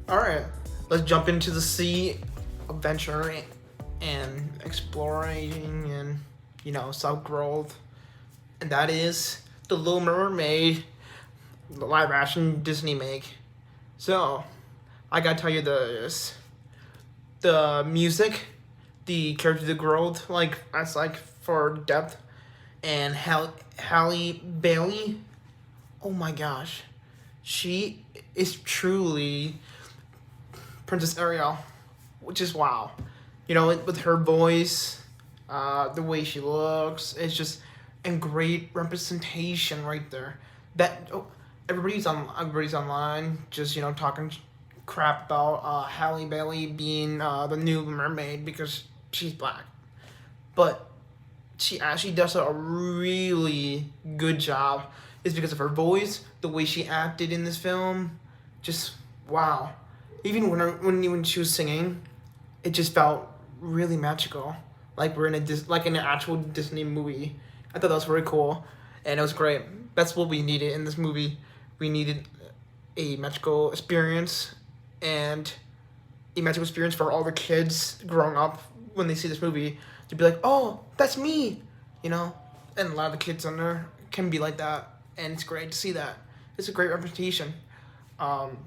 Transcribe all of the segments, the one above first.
Alright, let's jump into the sea adventure and exploring and, self growth. And that is the Little Mermaid, the live action Disney make. So, I gotta tell you this. The music, the character, the growth, like for depth, and Halle Bailey, oh my gosh. She is truly Princess Ariel, which is wow. With her voice, the way she looks, it's just and great representation right there. That everybody's online, just talking crap about Halle Bailey being the new mermaid because she's black, but she actually does a really good job. Is because of her voice, the way she acted in this film, just wow. Even when she was singing, it just felt really magical, like we're in like in an actual Disney movie. I thought that was very cool, and it was great. That's what we needed in this movie. We needed a magical experience, and a magical experience for all the kids growing up when they see this movie to be like, oh, that's me, you know. And a lot of the kids on there can be like that, and it's great to see that. It's a great representation. Um,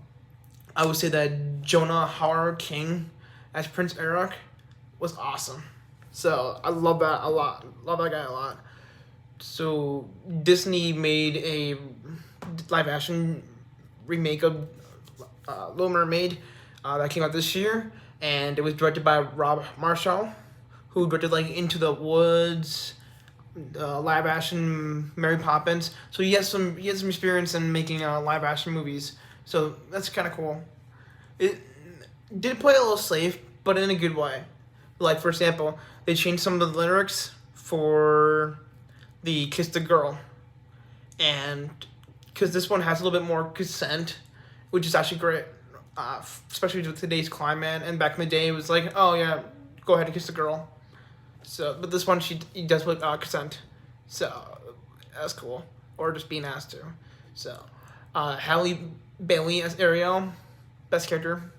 I would say that Jonah Howard King as Prince Eric was awesome. So I love that a lot. Love that guy a lot. So Disney made a live action remake of Little Mermaid that came out this year, and it was directed by Rob Marshall, who directed like Into the Woods, live action Mary Poppins. So he has some experience in making live action movies. So that's kind of cool. It did play a little safe, but in a good way. Like for example, they changed some of the lyrics for the "Kiss the Girl," and because this one has a little bit more consent, which is actually great, especially with today's climate. And back in the day, it was like, oh yeah, go ahead and kiss the girl. So, but this one he does with consent, so that's cool. Or just being asked to. So, Halle Bailey as Ariel, best character.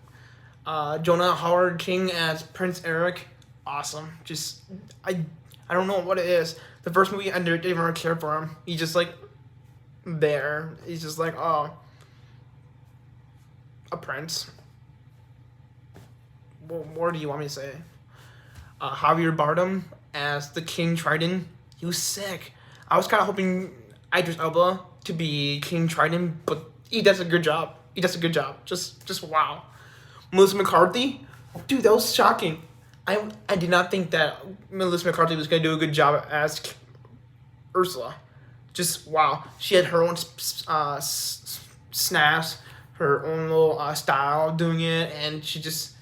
Jonah Howard King as Prince Eric, awesome. Just I don't know what it is. The first movie I didn't even care for him. He's just like there. He's just like, oh, a prince. What more do you want me to say? Javier Bardem as the King Triton. He was sick. I was kind of hoping Idris Elba to be King Triton, but he does a good job. He does a good job. Just wow. Melissa McCarthy, dude, that was shocking. I did not think that Melissa McCarthy was gonna do a good job as Ursula. Just wow. She had her own snaps, her own little style doing it, and she just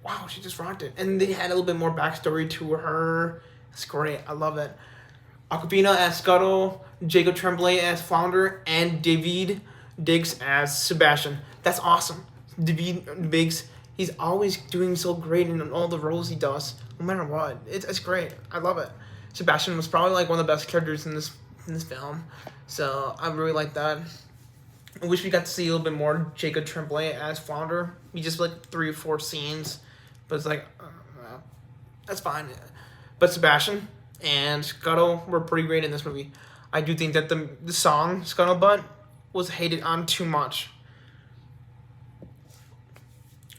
rocked it. And they had a little bit more backstory to her. It's great. I love it. Aquafina as Scuttle, Jacob Tremblay as Flounder, and David Diggs as Sebastian. That's awesome. David Diggs, he's always doing so great in all the roles he does, no matter what. It's great. I love it. Sebastian was probably like one of the best characters in this film, so I really like that. I wish we got to see a little bit more Jacob Tremblay as Flounder. We just like 3 or 4 scenes, but it's like that's fine. But Sebastian and Scuttle were pretty great in this movie. I do think that the song Scuttlebutt was hated on too much.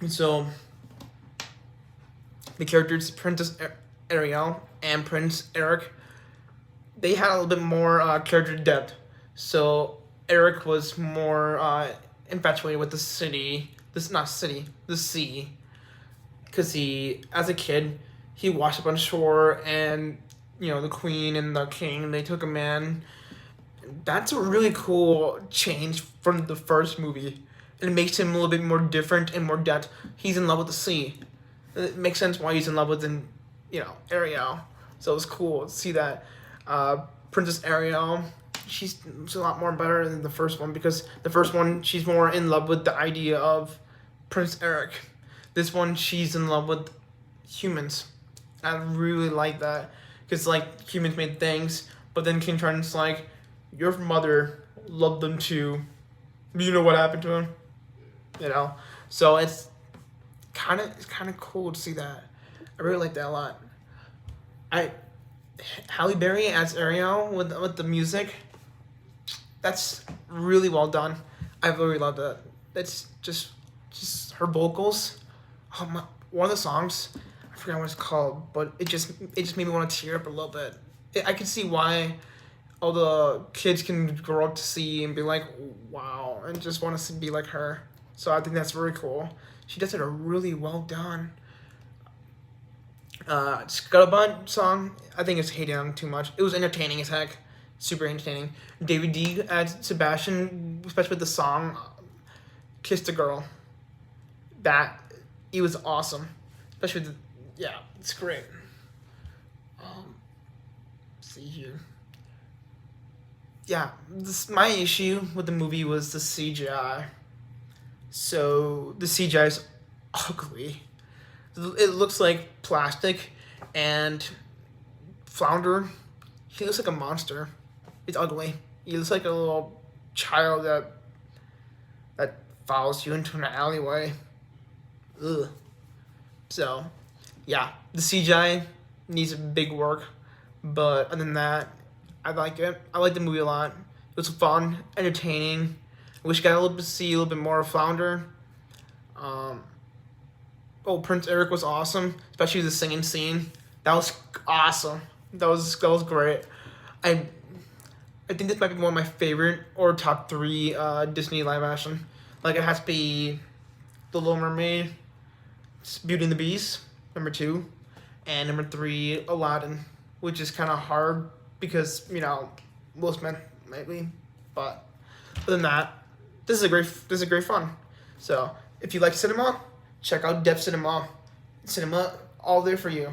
And so the characters Princess Ariel and Prince Eric, they had a little bit more character depth. So Eric was more infatuated with the city. The sea. Because as a kid, he washed up on shore, and the queen and the king, they took him in. That's a really cool change from the first movie. And it makes him a little bit more different and more depth. He's in love with the sea. It makes sense why he's in love with Ariel. So it's cool to see that. Princess Ariel, she's a lot more better than the first one, because the first one, she's more in love with the idea of Prince Eric. This one, she's in love with humans. I really like that, because like humans made things, but then King Triton's like, your mother loved them too. Do you know what happened to him? you know. So it's kind of cool to see that. I really like that a lot. I Halle Berry as Ariel with the music. That's really well done. I really love that. That's just her vocals. Oh my, one of the songs, I forgot what it's called, but it just made me want to tear up a little bit. I can see why all the kids can grow up to see and be like, wow, and just want to be like her. So I think that's very cool. She does it a really well done. Scuttlebutt song, I think it's hated on too much. It was entertaining as heck, super entertaining. David D as Sebastian, especially with the song "Kiss the Girl," that it was awesome. Especially with yeah, it's great. Let's see here. Yeah, my issue with the movie was the CGI. So the CGI is ugly. It looks like plastic, and Flounder, he looks like a monster. It's ugly. He looks like a little child that follows you into an alleyway. Ugh. So, yeah, the CGI needs big work, but other than that, I like it. I like the movie a lot. It was fun, entertaining. I wish I got a little bit to see a little bit more of Flounder. Um, Prince Eric was awesome, especially the singing scene. That was awesome. That was great. I I think this might be one of my favorite or top three Disney live action. Like it has to be The Little Mermaid, Beauty and the Beast, number two, and number three, Aladdin, which is kind of hard because Will Smith maybe, but other than that, this is great fun. So if you like cinema, check out Def Cinema. Cinema all there for you.